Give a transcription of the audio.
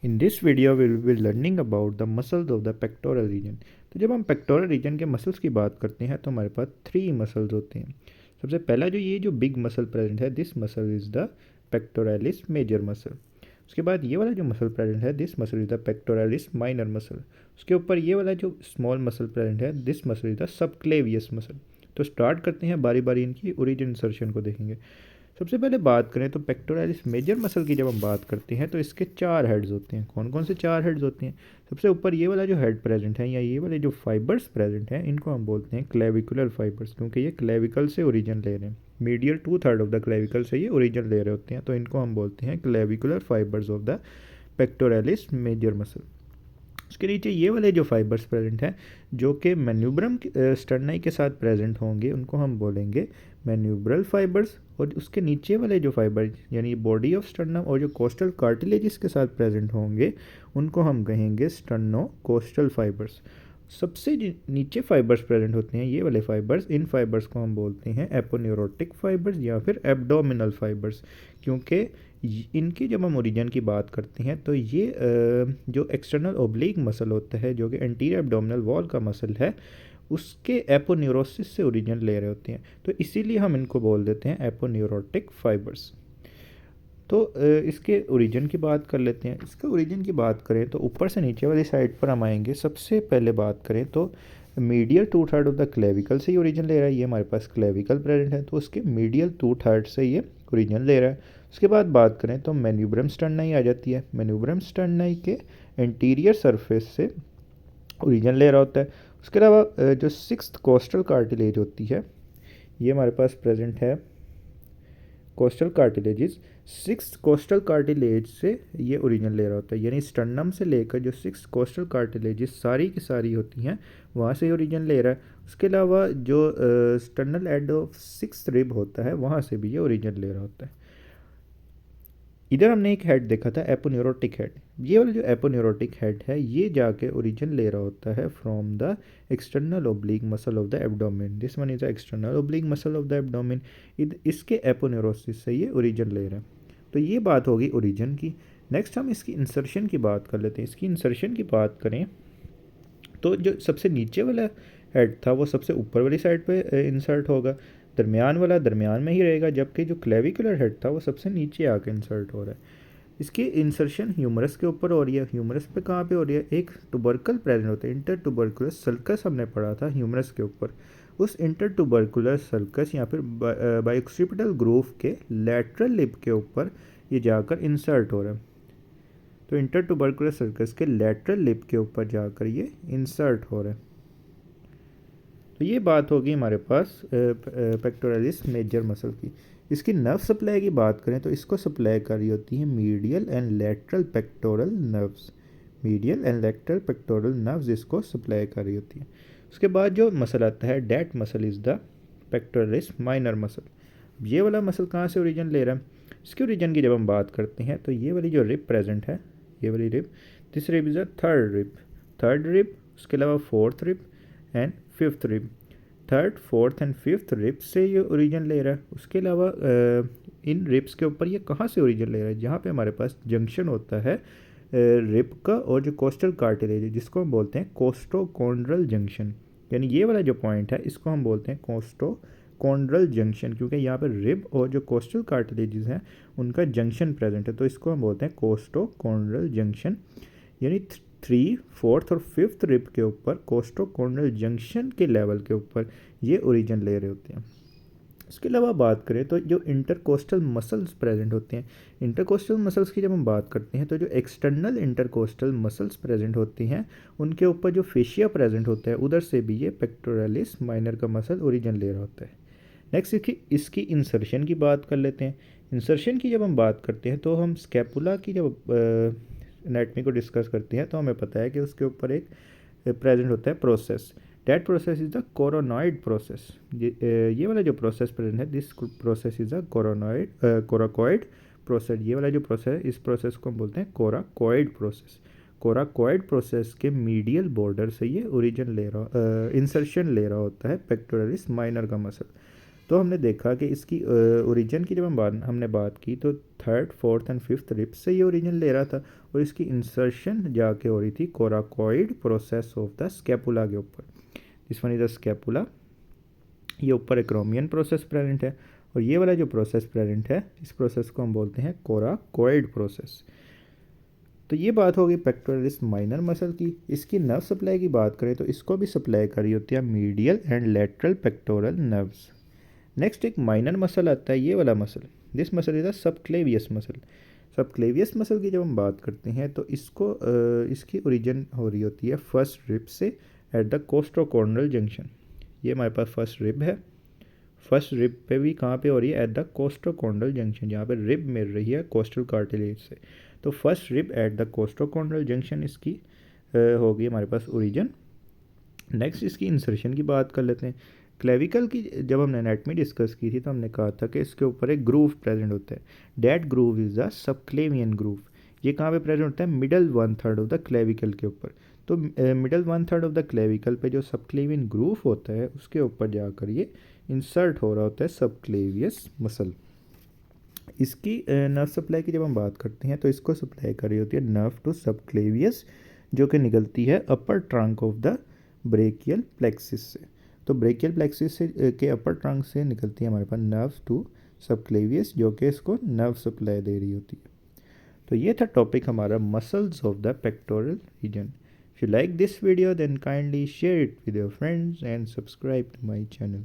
In this video we will be learning about the muscles of the pectoral region. तो जब हम pectoral region के muscles की बात करते हैं तो हमारे पास थ्री मसल्स होते हैं। सबसे पहला जो बिग मसल प्रेजेंट है, this muscle is the pectoralis major muscle. उसके बाद ये वाला जो मसल प्रेजेंट है, this muscle is the pectoralis minor muscle. उसके ऊपर ये वाला जो स्मॉल मसल प्रेजेंट है, this muscle is the subclavius muscle. तो स्टार्ट करते हैं, बारी बारी इनकी ओरिजिन इंसर्शन को देखेंगे। सबसे पहले बात करें तो पेक्टोरलिस मेजर मसल की जब हम बात करते हैं तो इसके चार हेड्स होते हैं। कौन कौन से चार हेड्स होते हैं? सबसे ऊपर ये वाला जो हेड प्रेजेंट है या ये वाले जो फाइबर्स प्रेजेंट हैं, इनको हम बोलते हैं क्लेविकुलर फाइबर्स, क्योंकि ये क्लेविकल से ओरिजिन ले रहे हैं। मीडियल 2/3 ऑफ द क्लेविकल से ये ओरिजिन ले रहे होते हैं, तो इनको हम बोलते हैं clavicular fibres of the pectoralis major muscle. उसके नीचे ये वाले जो फाइबर्स प्रेजेंट हैं जो कि मैन्यूब्रम स्टर्नाई के साथ प्रेजेंट होंगे, उनको हम बोलेंगे मैन्यूब्रल फाइबर्स। और उसके नीचे वाले जो फाइबर यानी बॉडी ऑफ स्टर्नम और जो कोस्टल कार्टिलेजिस के साथ प्रेजेंट होंगे, उनको हम कहेंगे स्टर्नो कोस्टल फाइबर्स। सबसे नीचे फाइबर्स प्रेजेंट होते हैं ये वाले फाइबर्स, इन फाइबर्स को हम बोलते हैं एपोन्यूरोटिक फाइबर्स या फिर एब्डोमिनल फाइबर्स, क्योंकि इनकी जब हम ओरिजिन की बात करते हैं तो ये जो एक्सटर्नल ओब्लिक मसल होता है, जो कि एंटीरियर एब्डोमिनल वॉल का मसल है, उसके एपोन्यूरोसिस से ओरिजिन ले रहे होते हैं, तो इसीलिए हम इनको बोल देते हैं एपोन्यूरोटिक फाइबर्स। तो इसके ओरिजिन की बात कर लेते हैं। इसके ओरिजिन की बात करें तो ऊपर से नीचे वाली साइड पर हम आएंगे। सबसे पहले बात करें तो मीडियल 2/3 ऑफ द क्लेविकल से ही ओरिजिन ले रहा है। ये हमारे पास क्लेविकल प्रेजेंट है, तो उसके मीडियल 2/3 से ये ओरिजिन ले रहा है। उसके बाद बात करें तो मैन्यूब्रम स्टर्नाई आ जाती है। मैन्यूब्रम स्टर्नाई के एंटीरियर सरफेस से ओरिजिन ले रहा होता है। उसके अलावा जो सिक्स्थ कोस्टल कार्टिलेज होती है, ये हमारे पास प्रेजेंट है costal cartilages. Six coastal cartilage से ये ओरिजिन ले रहा होता है, यानी स्टर्नम से लेकर जो सिक्स कोस्टल कार्टिलेजेस सारी की सारी होती हैं, वहाँ से ओरिजिन ले रहा है। उसके अलावा जो sternal end of six rib होता है, वहाँ से भी ये ओरिजिन ले रहा होता है। इधर हमने एक हेड देखा था एपोन्यूरोटिक हेड। ये वाला जो एपोन्यूरोटिक हेड है, ये जाके ओरिजिन ले रहा होता है from the external oblique muscle of the abdomen. This one is the external oblique muscle of the abdomen. इसके एपोन्यूरोसिस से ये ओरिजिन ले रहा है। तो ये बात होगी ओरिजिन की। नेक्स्ट हम इसकी इंसर्शन की बात कर लेते हैं। इसकी इंसर्शन की बात करें तो जो सबसे नीचे वाला हेड था वो सबसे ऊपर वाली साइड पे इंसर्ट होगा, दरमियान वाला दरमियान में ही रहेगा, जबकि जो क्लेविकुलर हेड था वो सबसे नीचे आके इंसर्ट हो रहा है। इसकी इंसर्शन ह्यूमरस के ऊपर हो रही है। ह्यूमरस पे कहाँ पे हो रही है? एक टुबरकल प्रेजेंट होता है, इंटर टुबरकुलर सल्कस हमने पढ़ा था ह्यूमरस के ऊपर। उस इंटर टुबरकुलर सल्कस या फिर बायोक्सिपिटल ग्रूव के लेटरल लिप के ऊपर ये जाकर इंसर्ट हो रहा है। तो इंटर टुबरकुलर सल्कस के लेटरल लिप के ऊपर जाकर ये इंसर्ट हो रहा है। तो ये बात होगी हमारे पास पेक्टोरलिस मेजर मसल की। इसकी नर्व सप्लाई की बात करें तो इसको सप्लाई कर रही होती है medial and lateral pectoral nerves. Medial and lateral pectoral nerves इसको सप्लाई कर रही होती है। उसके बाद जो मसल आता है, that muscle is the pectoralis minor muscle. ये वाला मसल कहाँ से ओरिजिन ले रहा है? इसके ओरिजिन की जब हम बात करते हैं तो ये वाली जो रिब प्रेजेंट है, ये वाली rib, this rib is a third rib. Third rib, उसके अलावा fourth rib end fifth rib. Third, fourth and fifth ribs से ये ओरिजिन ले रहा है। उसके अलावा इन रिब्स के ऊपर ये कहाँ से ओरिजिन ले रहा है? जहाँ पे हमारे पास जंक्शन होता है रिब का और जो कोस्टल कार्टिलेज है, जिसको हम बोलते हैं कोस्टोकॉन्ड्रल जंक्शन। यानी ये वाला जो पॉइंट है इसको हम बोलते हैं कोस्टोकॉन्ड्रल जंक्शन, क्योंकि यहाँ पर रिब और जो कोस्टल कार्टिलेजेस हैं उनका जंक्शन प्रेजेंट है, तो इसको हम बोलते हैं कोस्टोकॉन्ड्रल जंक्शन। यानी थ्री, फोर्थ और फिफ्थ रिब के ऊपर कोस्टोकॉन्ड्रल जंक्शन के लेवल के ऊपर ये ओरिजिन ले रहे होते हैं। इसके अलावा बात करें तो जो इंटरकोस्टल मसल्स प्रेजेंट होते हैं, इंटरकोस्टल मसल्स की जब हम बात करते हैं तो जो एक्सटर्नल इंटरकोस्टल मसल्स प्रेजेंट होती हैं उनके ऊपर जो फेशिया प्रेजेंट होता है, उधर से भी ये पेक्टोरलिस माइनर का मसल ओरिजिन ले रहा होता है। नेक्स्ट इसकी इंसर्शन की बात कर लेते हैं। इंसर्शन की जब हम बात करते हैं तो हम स्कैपुला की जब एनाटमी को डिस्कस करते हैं तो हमें पता है कि उसके ऊपर एक प्रेजेंट होता है process. That process is the coronoid process. ये वाला जो प्रोसेस प्रेजेंट है, this process is the coracoid process. ये वाला जो प्रोसेस है, इस प्रोसेस को हम बोलते हैं कोराकॉइड प्रोसेस। कोराकॉइड प्रोसेस के मीडियल बॉर्डर से ये ओरिजिन ले रहा इंसर्शन ले रहा होता है पेक्टोरलिस माइनर का मसल। तो हमने देखा कि इसकी ओरिजिन की जब हमने बात की तो third, fourth and fifth rib से ये ओरिजिन ले रहा था, और इसकी इंसर्शन जाके हो रही थी coracoid process of the scapula के ऊपर। This one is the scapula, ये ऊपर एक्रोमियन प्रोसेस प्रेजेंट है, और ये वाला जो प्रोसेस प्रेजेंट है इस प्रोसेस को हम बोलते हैं कोराकॉइड प्रोसेस। तो ये बात होगी पेक्टोरलिस माइनर मसल की। इसकी नर्व सप्लाई की बात करें तो इसको भी सप्लाई करी होती है medial and lateral pectoral nerves. Next एक माइनर मसल आता है, ये वाला muscle, this muscle is the subclavius muscle. Subclavius muscle की जब हम बात करते हैं तो इसकी ओरिजिन हो रही होती है फर्स्ट रिब से एट द कोस्टोकॉर्नल जंक्शन। ये हमारे पास फर्स्ट रिब है, फर्स्ट रिब पे भी कहाँ पे हो रही है, एट द कोस्टोकॉर्नल जंक्शन, जहाँ पे रिब मिल रही है कोस्टल कार्टिलेज से। तो first rib at the costochondral junction इसकी होगी हमारे पास ओरिजिन। नेक्स्ट इसकी इंसर्शन की बात कर लेते हैं। क्लेविकल की जब हमने एनाटमी डिस्कस की थी तो हमने कहा था कि इसके ऊपर एक ग्रूव प्रेजेंट होता है, that groove is the subclavian groove. ये कहाँ पे प्रेजेंट होता है, मिडल 1/3 ऑफ द क्लेविकल के ऊपर। तो मिडल 1/3 ऑफ द क्लेविकल पे जो सबक्लेवियन ग्रूव होता है उसके ऊपर जाकर ये इंसर्ट हो रहा होता है सबक्लेवियस मसल। इसकी नर्व सप्लाई की जब हम बात करते हैं तो इसको सप्लाई कर रही होती है नर्व टू सबक्लेवियस, जो कि निकलती है अपर trunk of the brachial plexus से। तो ब्रेकियल प्लेक्सिस से के अपर ट्रंक से निकलती है हमारे पास नर्व टू सबक्लेवियस, जो कि इसको नर्व सप्लाई दे रही होती है। तो ये था टॉपिक हमारा muscles of the pectoral region. If you like this video then kindly share it with your friends and subscribe to my channel.